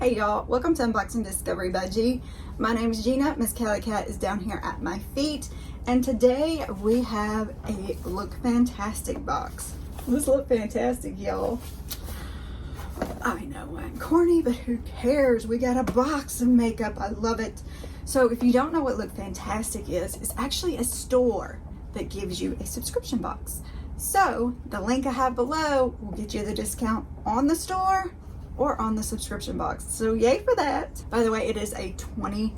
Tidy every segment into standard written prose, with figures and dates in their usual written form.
Hey y'all, welcome to Unboxing Discovery by G. My name is Gina. Miss Cali Cat is down here at my feet, and today we have a Look Fantastic box. This look fantastic, y'all. I know I'm corny, but who cares? We got a box of makeup. I love it. So if you don't know what Look Fantastic is, it's actually a store that gives you a subscription box. So the link I have below will get you the discount on the store or on the subscription box. So yay for that. By the way, it is a 20%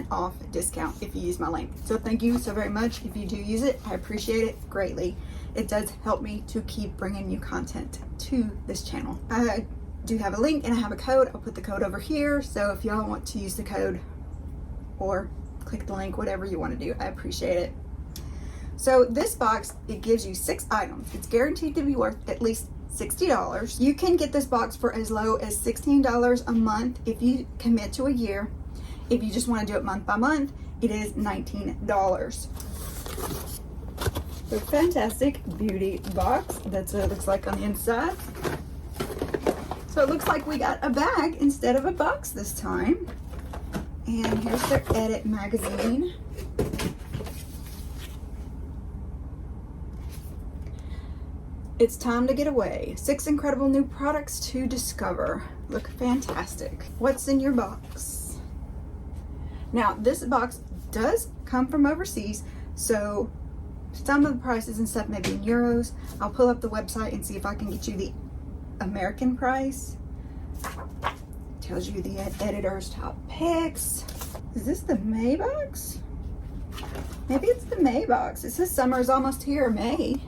off discount if you use my link. So thank you so very much. If you do use it, I appreciate it greatly. It does help me to keep bringing you content to this channel. I do have a link and I have a code. I'll put the code over here. So if y'all want to use the code or click the link, whatever you want to do, I appreciate it. So this box, it gives you 6 items. It's guaranteed to be worth at least $60. You can get this box for as low as $16 a month if you commit to a year. If you just want to do it month by month, it is $19. So fantastic beauty box. That's what it looks like on the inside. So it looks like we got a bag instead of a box this time. And here's their edit magazine. It's time to get away. 6 incredible new products to discover. Look fantastic. What's in your box? Now, this box does come from overseas, so some of the prices and stuff may be in euros. I'll pull up the website and see if I can get you the American price. Tells you the editor's top picks. Is this the May box? Maybe it's the May box. It says summer is almost here, May.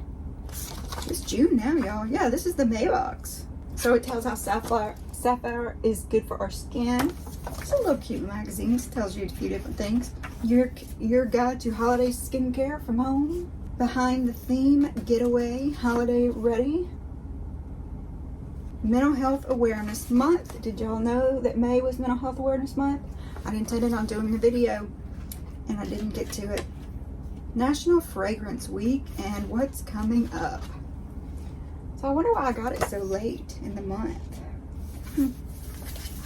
It's June now, y'all. Yeah, this is the May box. So it tells how sapphire is good for our skin. It's a little cute magazine. It tells you a few different things. Your guide to holiday skincare from home. Behind the theme, getaway, holiday ready. Mental Health Awareness Month. Did y'all know that May was Mental Health Awareness Month? I intended on doing a video and I didn't get to it. National Fragrance Week and what's coming up. So I wonder why I got it so late in the month.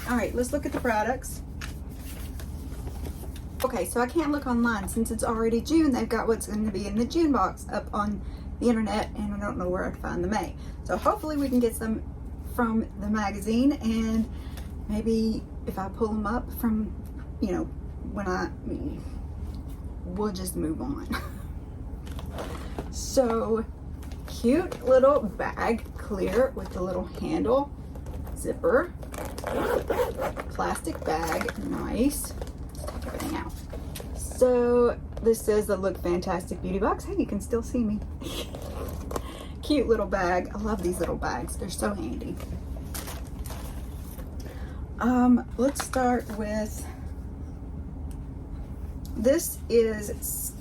All right, let's look at the products. Okay, so I can't look online since it's already June. They've got what's going to be in the June box up on the internet, and I don't know where I'd find the May. So hopefully we can get some from the magazine, and maybe if I pull them up from, you know, we'll just move on. So cute little bag, clear with the little handle, zipper, plastic bag, nice. Let's take everything out. So this says the Look Fantastic Beauty Box. Hey, you can still see me. Cute little bag. I love these little bags. They're so handy. Let's start with, this is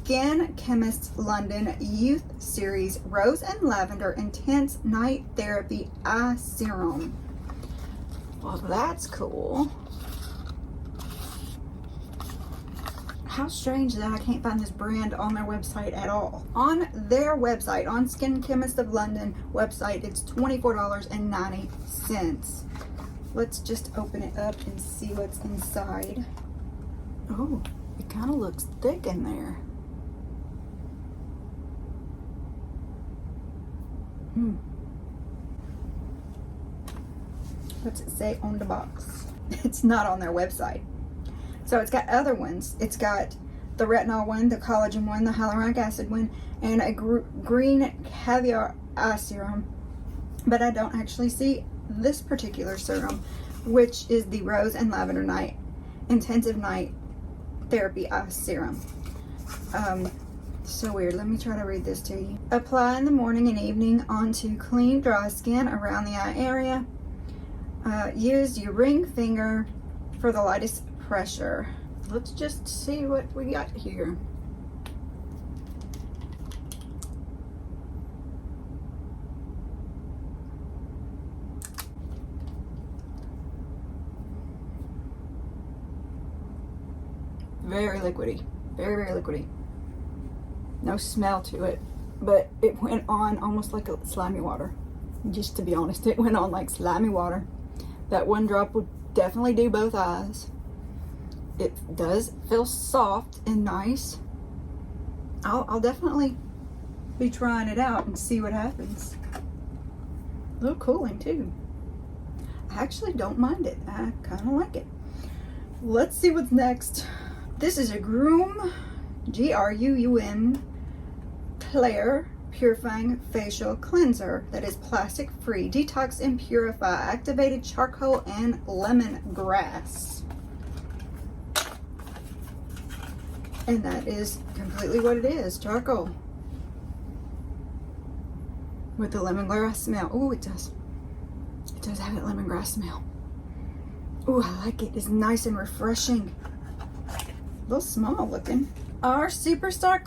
Chemist London Youth Series Rose and Lavender Intense Night Therapy Eye Serum. Well, that's cool. How strange that I can't find this brand on their website at all. On their website, on Skin Chemist of London website, it's $24.90. Let's just open it up and see what's inside. Oh, it kind of looks thick in there. What's it say on the box? It's not on their website. So it's got other ones. It's got the retinol one, the collagen one, the hyaluronic acid one, and a green caviar eye serum. But I don't actually see this particular serum, which is the Rose and Lavender Night Intensive Night Therapy Eye Serum. So weird. Let me try to read this to you. Apply in the morning and evening onto clean, dry skin around the eye area. Use your ring finger for the lightest pressure. Let's just see what we got here. Very liquidy. Very, very liquidy. No smell to it, but it went on almost like a slimy water. Just to be honest, it went on like slimy water. That one drop would definitely do both eyes. It does feel soft and nice. I'll definitely be trying it out and see what happens. A little cooling too. I actually don't mind it. I kind of like it. Let's see what's next. This is a Gruum, Gruum, Clear Purifying Facial Cleanser that is plastic free. Detox and purify. Activated charcoal and lemongrass. And that is completely what it is. Charcoal. With the lemongrass smell. Oh, it does. It does have that lemongrass smell. Oh, I like it. It's nice and refreshing. A little small looking. Our Superstar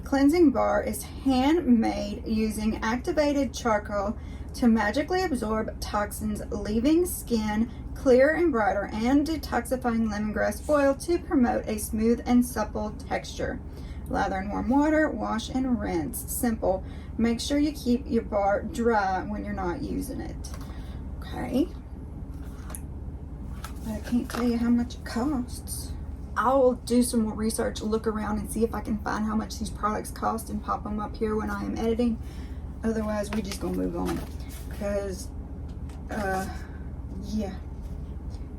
Cleansing Bar is handmade using activated charcoal to magically absorb toxins, leaving skin clear and brighter, and detoxifying lemongrass oil to promote a smooth and supple texture. Lather in warm water, wash and rinse. Simple. Make sure you keep your bar dry when you're not using it. Okay. I can't tell you how much it costs. I'll do some more research, look around and see if I can find how much these products cost and pop them up here when I am editing. Otherwise, we're just gonna move on. Because, yeah.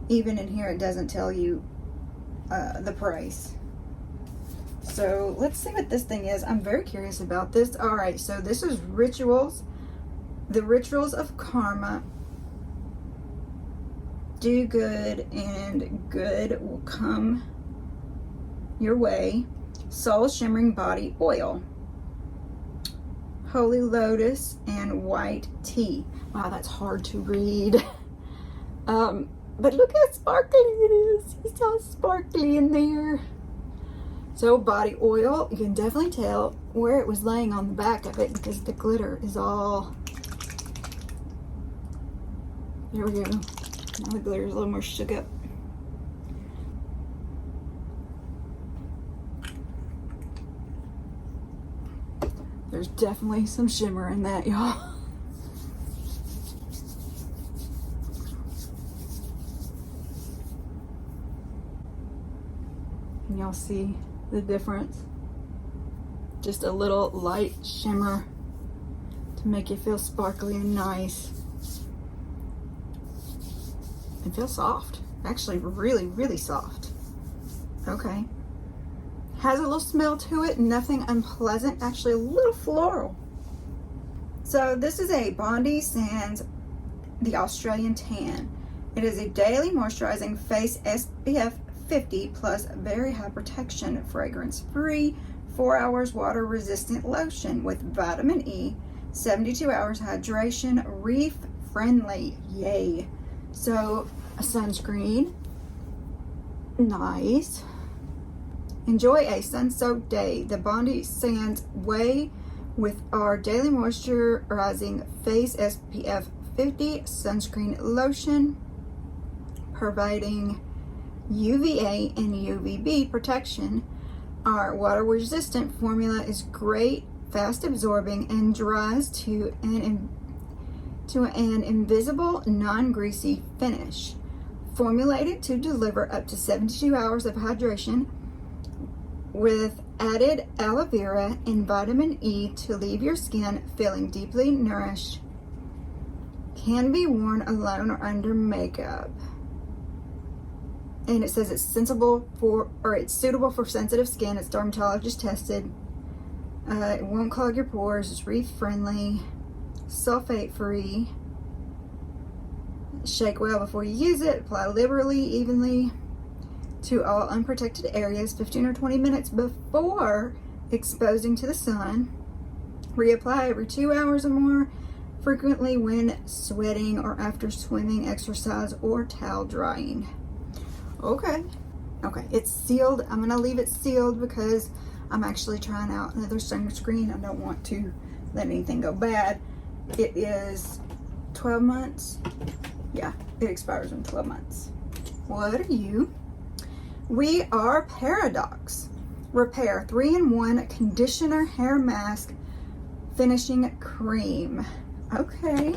Even in here, it doesn't tell you the price. So let's see what this thing is. I'm very curious about this. All right, so this is Rituals. The Rituals of Karma. Do good and good will come your way. Soul Shimmering Body Oil. Holy Lotus and White Tea. Wow, that's hard to read. But look how sparkly it is. It's all sparkly in there. So body oil, you can definitely tell where it was laying on the back of it because the glitter is all, there we go. Now the glitter is a little more shook up. There's definitely some shimmer in that, y'all. Can y'all see the difference? Just a little light shimmer to make you feel sparkly and nice. It feels soft. Actually, really, really soft. Okay. Has a little smell to it, nothing unpleasant, actually a little floral. So this is a bondisands, the Australian Tan. It is a daily moisturizing face SPF 50 plus very high protection, fragrance free, 4 hours water resistant lotion with vitamin E, 72 hours hydration, reef friendly. Yay. So a sunscreen, nice. Enjoy a sun-soaked day. The bondisands way with our daily moisturizing face SPF 50 sunscreen lotion, providing UVA and UVB protection. Our water resistant formula is great, fast absorbing, and dries to an invisible, non-greasy finish. Formulated to deliver up to 72 hours of hydration with added aloe vera and vitamin E to leave your skin feeling deeply nourished. Can be worn alone or under makeup. And it says it's suitable for sensitive skin. It's dermatologist tested. It won't clog your pores. It's reef friendly, sulfate free. Shake well before you use it. Apply liberally, evenly to all unprotected areas 15 or 20 minutes before exposing to the sun. Reapply every 2 hours or more, frequently when sweating or after swimming, exercise, or towel drying. Okay, it's sealed. I'm gonna leave it sealed because I'm actually trying out another sunscreen. I don't want to let anything go bad. It is 12 months. Yeah, it expires in 12 months. What are you? We Are Paradoxx. Repair 3-in-1 conditioner, hair mask, finishing cream. Okay.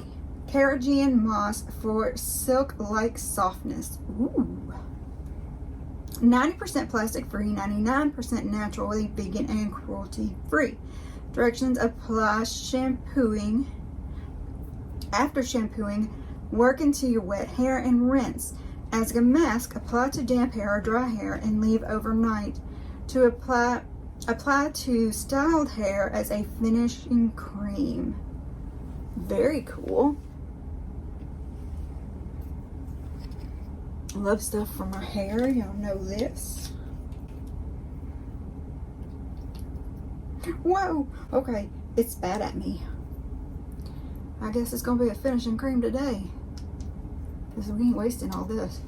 Carrageenan moss for silk-like softness. Ooh. 90% plastic-free, 99% naturally vegan and cruelty-free. Directions: apply shampooing. After shampooing, work into your wet hair and rinse. As a mask, apply to damp hair or dry hair and leave overnight. To apply to styled hair as a finishing cream. Very cool. Love stuff for my hair. Y'all know this. Whoa. Okay. It's bad at me. I guess it's gonna be a finishing cream today, because we ain't wasting all this.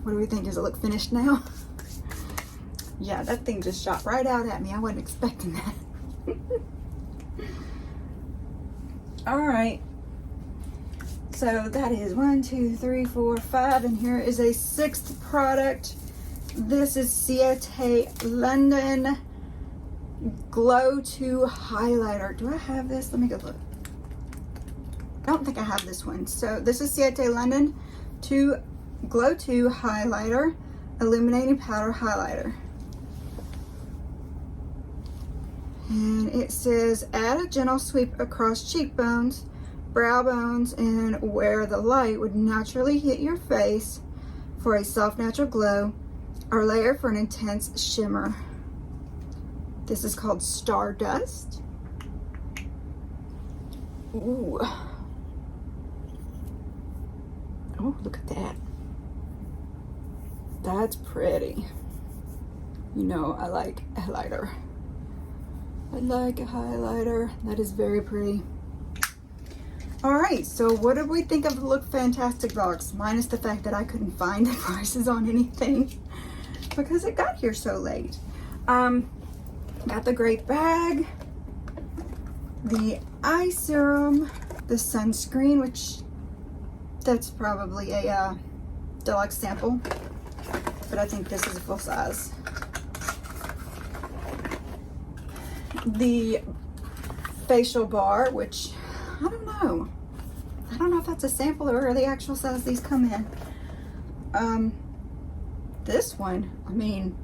What do we think? Does it look finished now? Yeah, that thing just shot right out at me. I wasn't expecting that. All right. So that is 1, 2, 3, 4, 5, and here is a 6th product. This is Ciate London Glow 2 Highlighter. Do I have this? Let me go look. I don't think I have this one. So this is Ciate London Glow 2 Highlighter, Illuminating Powder Highlighter. And it says, add a gentle sweep across cheekbones, brow bones, and where the light would naturally hit your face for a soft, natural glow, or layer for an intense shimmer. This is called Stardust. Ooh. Oh, look at that. That's pretty. You know, I like a highlighter. I like a highlighter. That is very pretty. Alright, so what did we think of the Look Fantastic box? Minus the fact that I couldn't find the prices on anything because it got here so late. Got the great bag, the eye serum, the sunscreen, which that's probably a deluxe sample, but I think this is a full size. The facial bar, which I don't know if that's a sample or the actual size these come in. This one, I mean,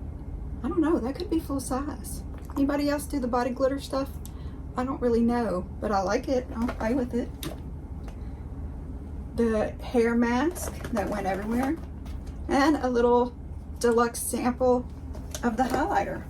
I don't know, that could be full size. Anybody else do the body glitter stuff? I don't really know, but I like it. I'll play with it. The hair mask that went everywhere, and a little deluxe sample of the highlighter.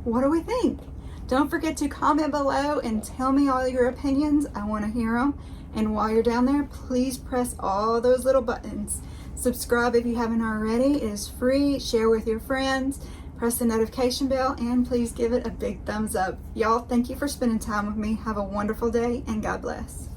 What do we think? Don't forget to comment below and tell me all your opinions. I want to hear them. And while you're down there, please press all those little buttons. Subscribe if you haven't already. It is free. Share with your friends. Press the notification bell, and please give it a big thumbs up. Y'all, thank you for spending time with me. Have a wonderful day, and God bless.